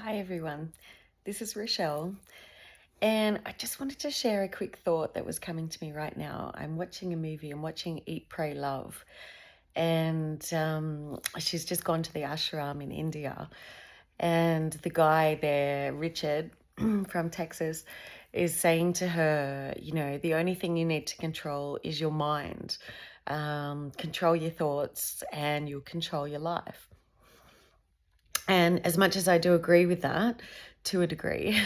Hi everyone, this is Rochelle, and I just wanted to share a quick thought that was coming to me right now. I'm watching a movie, I'm watching Eat, Pray, Love, and she's just gone to the ashram in India, and the guy there, Richard from Texas, is saying to her, the only thing you need to control is your mind. Control your thoughts and you'll control your life. And as much as I do agree with that to a degree,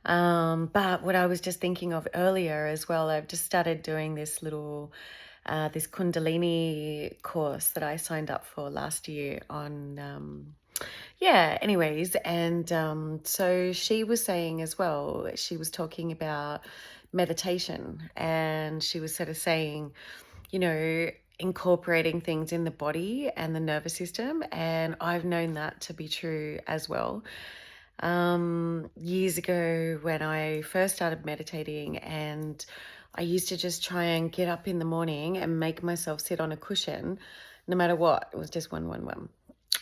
but what I was just thinking of earlier as well, I've just started doing this this Kundalini course that I signed up for last year on, anyways. And so she was saying as well, she was talking about meditation, and she was sort of saying, incorporating things in the body and the nervous system. And I've known that to be true as well. Years ago, when I first started meditating, and I used to just try and get up in the morning and make myself sit on a cushion, no matter what. It was just one.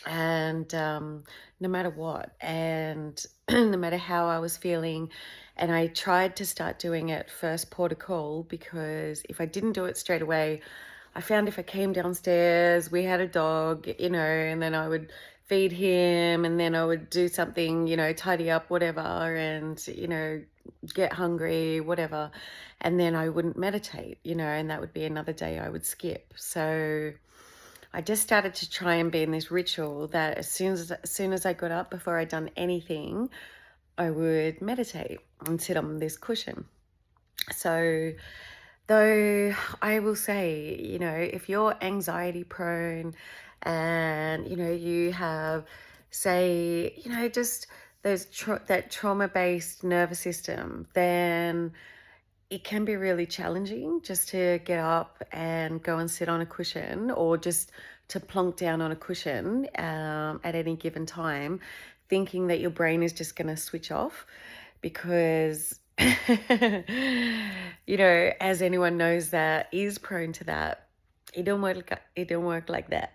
And no matter what, and no matter how I was feeling. And I tried to start doing it first port of call, because if I didn't do it straight away, I found if I came downstairs, we had a dog, and then I would feed him, and then I would do something, tidy up, whatever, and, get hungry, whatever. And then I wouldn't meditate, and that would be another day I would skip. So I just started to try and be in this ritual that as soon as I got up, before I'd done anything, I would meditate and sit on this cushion. So, though I will say, if you're anxiety prone and, you have, say, just that trauma-based nervous system, then it can be really challenging just to get up and go and sit on a cushion, or just to plonk down on a cushion at any given time, thinking that your brain is just going to switch off, because as anyone knows that is prone to that, it don't work like that.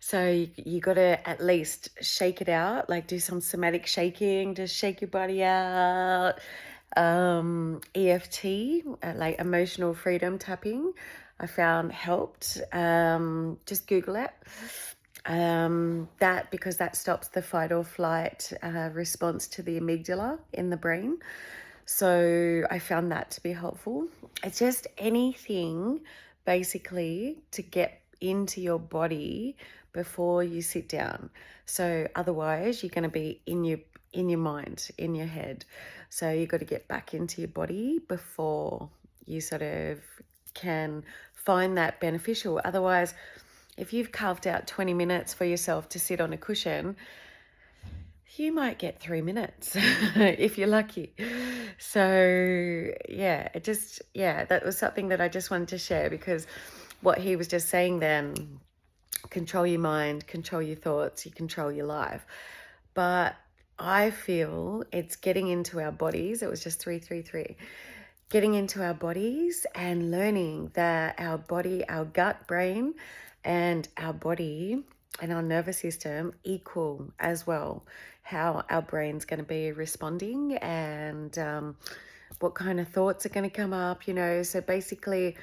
So you got to at least shake it out, like do some somatic shaking, just shake your body out. EFT, like emotional freedom tapping, I found helped. Just Google it. That, because that stops the fight or flight response to the amygdala in the brain. So I found that to be helpful. It's just anything basically to get into your body before you sit down. So otherwise you're going to be in your mind, in your head. So you've got to get back into your body before you sort of can find that beneficial. Otherwise, if you've carved out 20 minutes for yourself to sit on a cushion, you might get 3 minutes if you're lucky. So that was something that I just wanted to share, because what he was just saying then, control your mind, control your thoughts, you control your life. But I feel it's getting into our bodies. It was just 333. Getting into our bodies and learning that our body, our gut brain, and our body and our nervous system equal as well. How our brain's going to be responding, and what kind of thoughts are going to come up, So basically,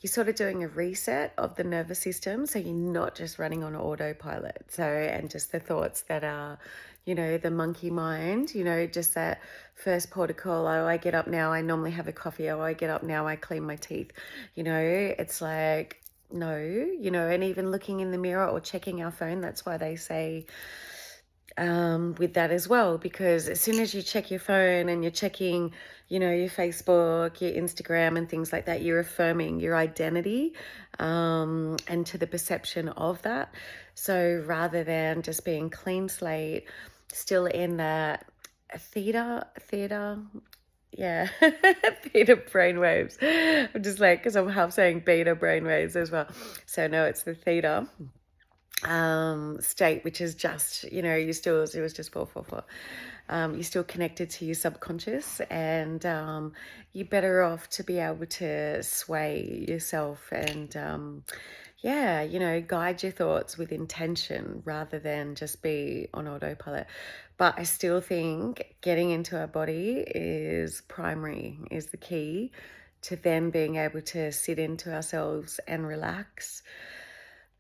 you're sort of doing a reset of the nervous system, so you're not just running on autopilot. So, and just the thoughts that are, the monkey mind, just that first protocol. Oh, I get up now, I normally have a coffee. Oh, I get up now, I clean my teeth. It's like, no, and even looking in the mirror or checking our phone, that's why they say with that as well, because as soon as you check your phone and you're checking, your Facebook, your Instagram and things like that, you're affirming your identity and to the perception of that. So rather than just being clean slate, still in that theta, yeah, theta brainwaves. I'm just like, because I'm half saying beta brainwaves as well. So no, it's the theta state, which is just, it was just 444. You're still connected to your subconscious, and you're better off to be able to sway yourself and yeah, guide your thoughts with intention rather than just be on autopilot. But I still think getting into our body is primary, is the key to then being able to sit into ourselves and relax.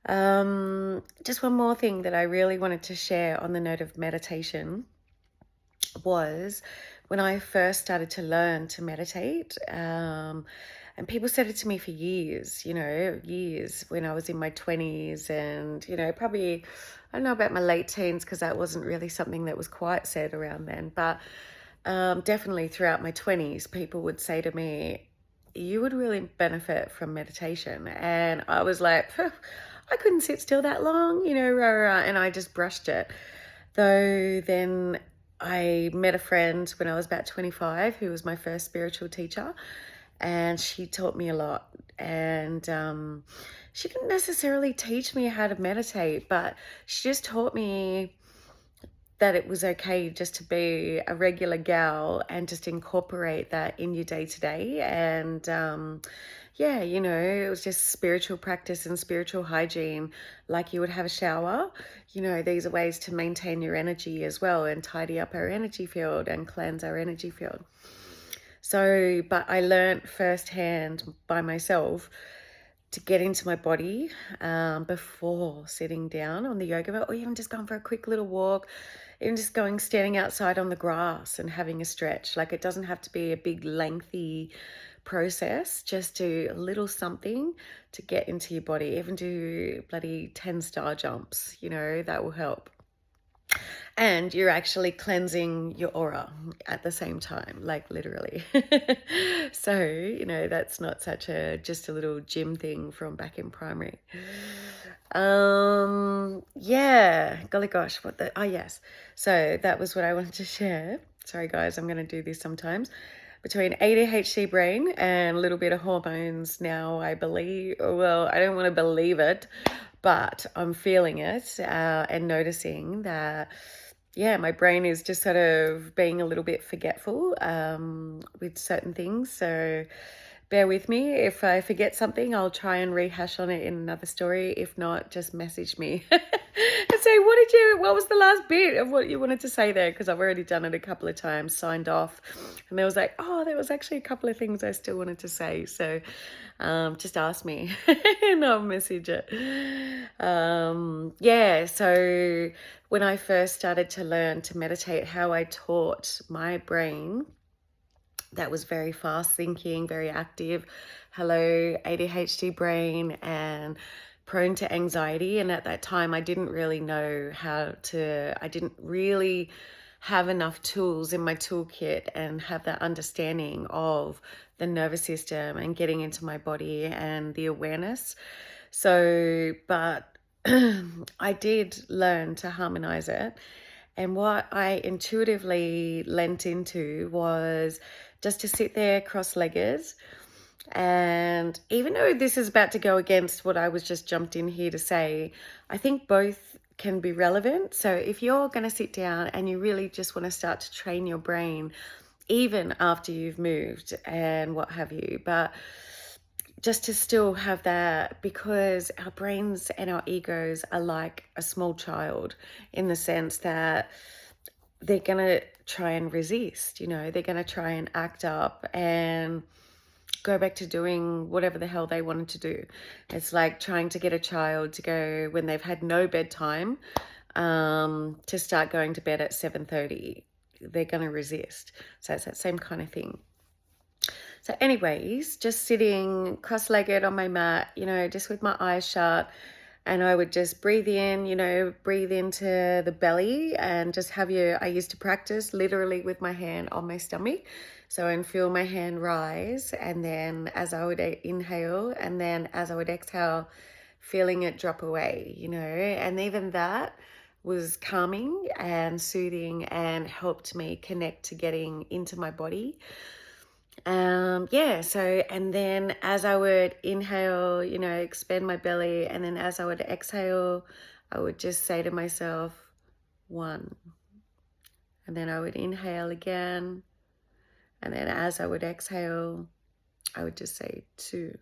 Just one more thing that I really wanted to share on the note of meditation was when I first started to learn to meditate. And people said it to me for years, years when I was in my 20s and, probably, I don't know about my late teens because that wasn't really something that was quite said around then. But definitely throughout my 20s, people would say to me, you would really benefit from meditation. And I was like, "Phew, I couldn't sit still that long, rah, rah," and I just brushed it. Though then I met a friend when I was about 25 who was my first spiritual teacher, and she taught me a lot. And she didn't necessarily teach me how to meditate, but she just taught me that it was okay just to be a regular gal and just incorporate that in your day to day. And yeah, it was just spiritual practice and spiritual hygiene, like you would have a shower. These are ways to maintain your energy as well and tidy up our energy field and cleanse our energy field. So, but I learned firsthand by myself to get into my body before sitting down on the yoga mat, or even just going for a quick little walk, even just standing outside on the grass and having a stretch. Like, it doesn't have to be a big lengthy process. Just do a little something to get into your body. Even do bloody 10 star jumps, that will help. And you're actually cleansing your aura at the same time, like literally. So, that's not such just a little gym thing from back in primary. Yeah, golly gosh, oh yes. So that was what I wanted to share. Sorry guys, I'm going to do this sometimes. Between ADHD brain and a little bit of hormones now, I believe. Well, I don't want to believe it, but I'm feeling it and noticing that, yeah, my brain is just sort of being a little bit forgetful with certain things. So bear with me. If I forget something, I'll try and rehash on it in another story. If not, just message me and say, what was the last bit of what you wanted to say there? Because I've already done it a couple of times, signed off. And there was like, there was actually a couple of things I still wanted to say. So just ask me and I'll message it. Yeah, so when I first started to learn to meditate, how I taught my brain that was very fast thinking, very active, hello ADHD brain, and prone to anxiety. And at that time, I didn't really know I didn't really have enough tools in my toolkit and have that understanding of the nervous system and getting into my body and the awareness. So, but I did learn to harmonize it. And what I intuitively lent into was just to sit there cross-legged. And even though this is about to go against what I was just jumped in here to say, I think both can be relevant. So if you're going to sit down and you really just want to start to train your brain, even after you've moved and what have you, but just to still have that, because our brains and our egos are like a small child in the sense that they're going to try and resist, they're going to try and act up and go back to doing whatever the hell they wanted to do. It's like trying to get a child to go when they've had no bedtime to start going to bed at 7:30. They're going to resist. So it's that same kind of thing. So anyways, just sitting cross-legged on my mat, just with my eyes shut, and I would just breathe in, breathe into the belly and just I used to practice literally with my hand on my stomach. So I'd feel my hand rise, and then as I would inhale, and then as I would exhale, feeling it drop away, and even that was calming and soothing and helped me connect to getting into my body. Yeah, so, and then as I would inhale, expand my belly, and then as I would exhale, I would just say to myself, 1. And then I would inhale again, and then as I would exhale, I would just say 2.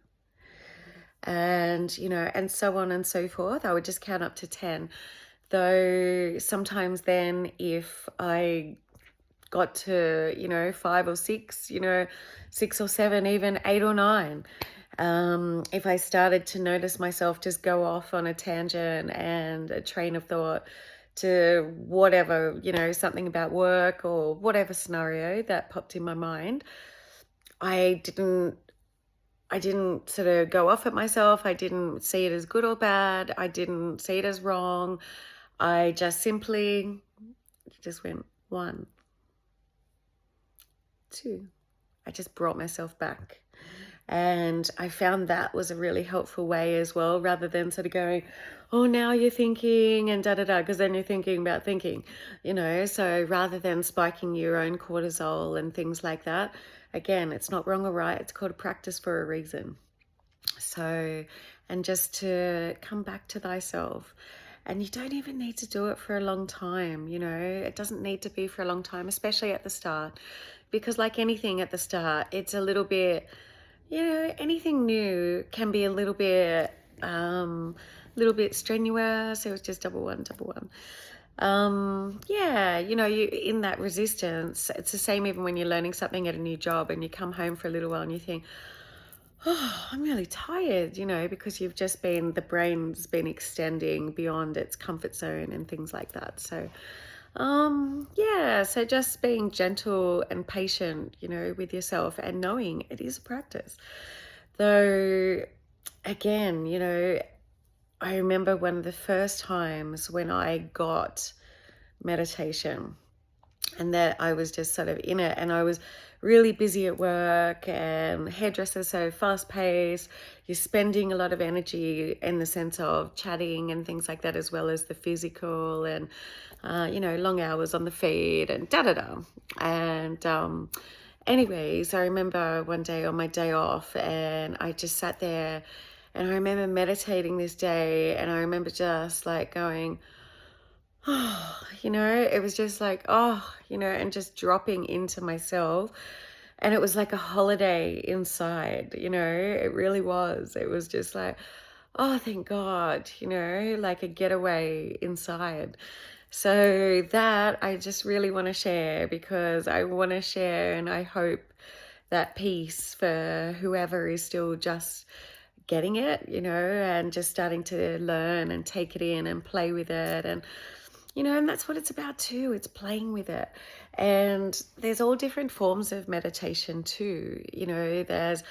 and, you know, and so on and so forth. I would just count up to 10. Though sometimes then if I got to, you know, 5 or 6, you know, 6 or 7, even 8 or 9, if I started to notice myself just go off on a tangent and a train of thought to whatever, you know, something about work or whatever scenario that popped in my mind, I didn't sort of go off at myself. I didn't see it as good or bad. I didn't see it as wrong. I just simply just went 1, 2. I just brought myself back. And I found that was a really helpful way as well, rather than sort of going, oh, now you're thinking and da-da-da, because then you're thinking about thinking, you know. So rather than spiking your own cortisol and things like that, again, it's not wrong or right. It's called a practice for a reason. So, and just to come back to thyself. And you don't even need to do it for a long time, you know. It doesn't need to be for a long time, especially at the start. Because like anything at the start, it's a little bit, you know, anything new can be a little bit strenuous. It was just double one. Yeah, you know, you in that resistance. It's the same even when you're learning something at a new job and you come home for a little while and you think, oh, I'm really tired, you know, because the brain's been extending beyond its comfort zone and things like that. So, yeah, so just being gentle and patient, you know, with yourself and knowing it is a practice. Though, again, you know, I remember one of the first times when I got meditation, and that I was just sort of in it, and I was really busy at work, and hairdressers so fast paced. You're spending a lot of energy in the sense of chatting and things like that, as well as the physical and you know, long hours on the feed and da-da-da. And anyways, I remember one day on my day off, and I just sat there, and I remember meditating this day, and I remember just like going, oh, you know, it was just like, oh, you know, and just dropping into myself. And it was like a holiday inside, you know, it really was. It was just like, oh, thank God, you know, like a getaway inside. So that I just really want to share, because I want to share, and I hope that peace for whoever is still just getting it, you know, and just starting to learn and take it in and play with it. And you know, and that's what it's about too. It's playing with it. And there's all different forms of meditation too. You know, there's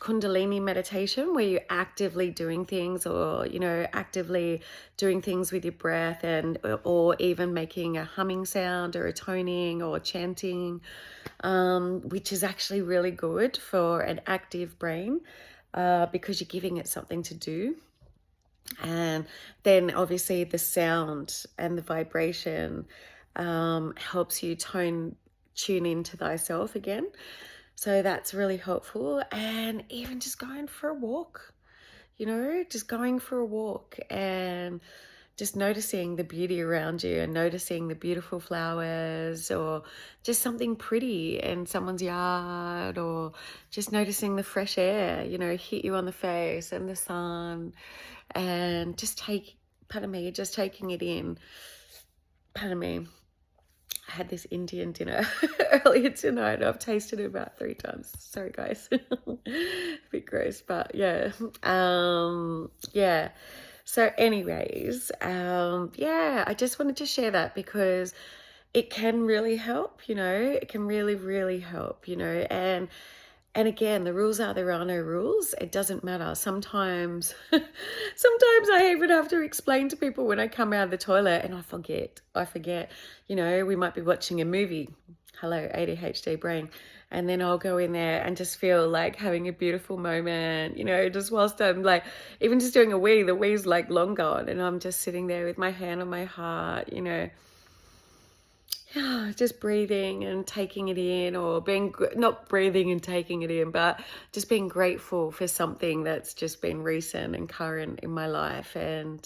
Kundalini meditation where you're actively doing things, or, you know, actively doing things with your breath, and or even making a humming sound or a toning or chanting, which is actually really good for an active brain because you're giving it something to do. And then obviously the sound and the vibration helps you tune into thyself again. So that's really helpful. And even just going for a walk, you know, just going for a walk and just noticing the beauty around you, and noticing the beautiful flowers, or just something pretty in someone's yard, or just noticing the fresh air, you know, hit you on the face, and the sun, and just just taking it in. Pardon me. I had this Indian dinner earlier tonight. I've tasted it about 3 times. Sorry, guys. A bit gross, but yeah. Yeah. So anyways, yeah, I just wanted to share that because it can really help, you know. It can really, really help, you know. And again, the rules are there are no rules. It doesn't matter. Sometimes I even have to explain to people when I come out of the toilet, and I forget, you know, we might be watching a movie. Hello, ADHD brain. And then I'll go in there and just feel like having a beautiful moment, you know, just whilst I'm like, even just doing a wee, the wee's like long gone. And I'm just sitting there with my hand on my heart, you know, just breathing and taking it in, or not breathing and taking it in, but just being grateful for something that's just been recent and current in my life. And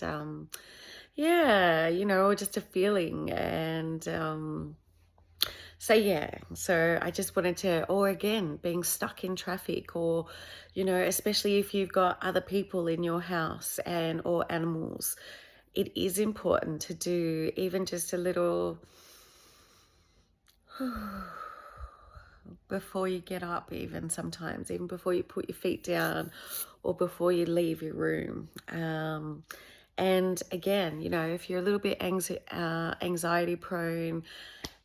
yeah, you know, just a feeling. And So yeah, so I just wanted to, or again, being stuck in traffic, or, especially if you've got other people in your house and or animals, it is important to do even just a little before you get up, even sometimes, even before you put your feet down or before you leave your room. And again, if you're a little bit anxiety prone,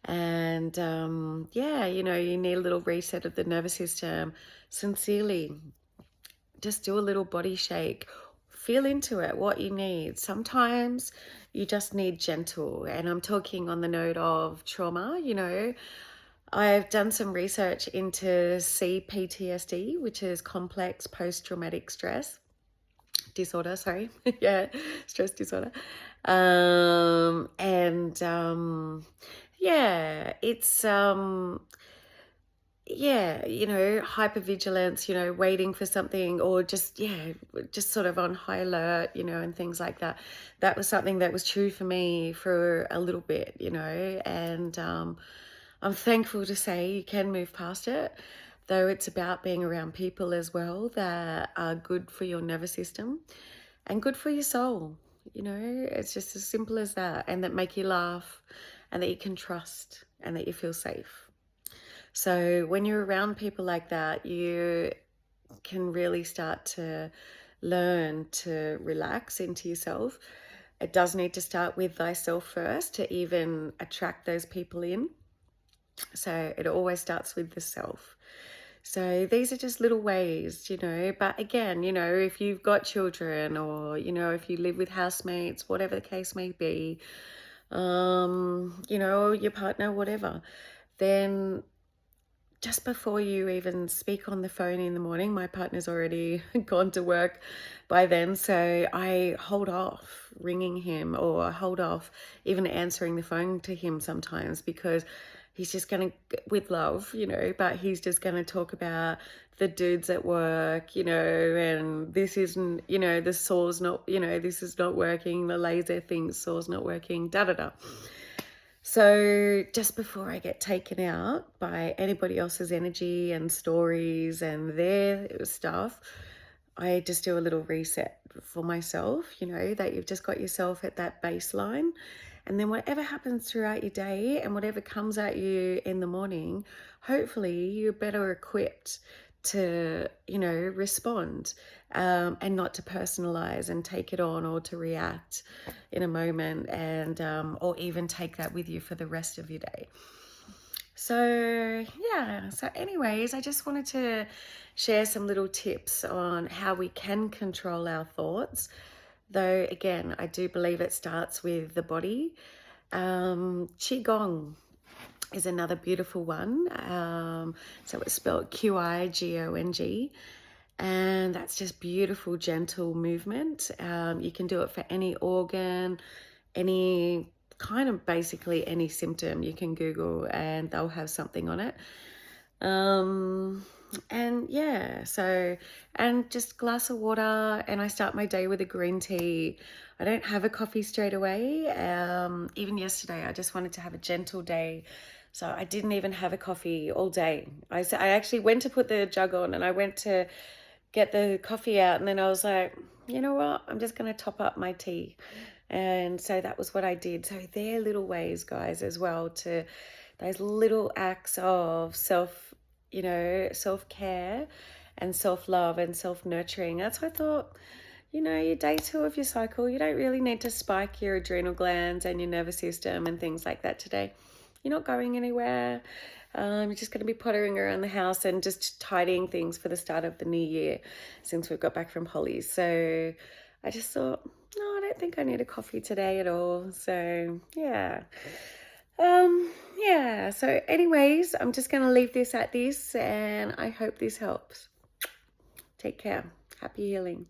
and yeah, you need a little reset of the nervous system, sincerely, just do a little body shake. Feel into it, what you need. Sometimes you just need gentle. And I'm talking on the note of trauma, I've done some research into CPTSD, which is complex post-traumatic stress disorder, sorry. Yeah, stress disorder. And yeah, it's yeah, hypervigilance, waiting for something, or just, yeah, just sort of on high alert, and things like that. That was something that was true for me for a little bit, and I'm thankful to say you can move past it, though it's about being around people as well that are good for your nervous system and good for your soul. It's just as simple as that, and that make you laugh, and that you can trust, and that you feel safe. So when you're around people like that, you can really start to learn to relax into yourself. It does need to start with thyself first to even attract those people in. So it always starts with the self. So these are just little ways, but again, if you've got children, or, if you live with housemates, whatever the case may be, your partner, whatever, then just before you even speak on the phone in the morning, my partner's already gone to work by then. So I hold off ringing him, or hold off even answering the phone to him sometimes, because he's just going to, with love, but he's just going to talk about the dudes at work, and this isn't, the saw's not, this is not working, the laser thing, saw's not working, da da da. So just before I get taken out by anybody else's energy and stories and their stuff, I just do a little reset for myself, that you've just got yourself at that baseline. And then whatever happens throughout your day and whatever comes at you in the morning, hopefully you're better equipped to, respond, and not to personalize and take it on, or to react in a moment, and or even take that with you for the rest of your day. So yeah, so anyways, I just wanted to share some little tips on how we can control our thoughts, though again, I do believe it starts with the body. Qigong is another beautiful one. So it's spelled Qigong, and that's just beautiful, gentle movement. You can do it for any organ, any kind of, basically any symptom. You can Google and they'll have something on it. And yeah, so, and just glass of water, and I start my day with a green tea. I don't have a coffee straight away. Even yesterday, I just wanted to have a gentle day. So I didn't even have a coffee all day. I actually went to put the jug on, and I went to get the coffee out, and then I was like, you know what? I'm just going to top up my tea. And so that was what I did. So they're little ways, guys, as well, to those little acts of self-care and self-love and self-nurturing. That's what I thought, your day 2 of your cycle, you don't really need to spike your adrenal glands and your nervous system and things like that today. You're not going anywhere. You're just going to be pottering around the house and just tidying things for the start of the new year, since we've got back from Holly's. So I just thought, no, I don't think I need a coffee today at all. So yeah. Yeah, so anyways, I'm just going to leave this at this, and I hope this helps. Take care. Happy healing.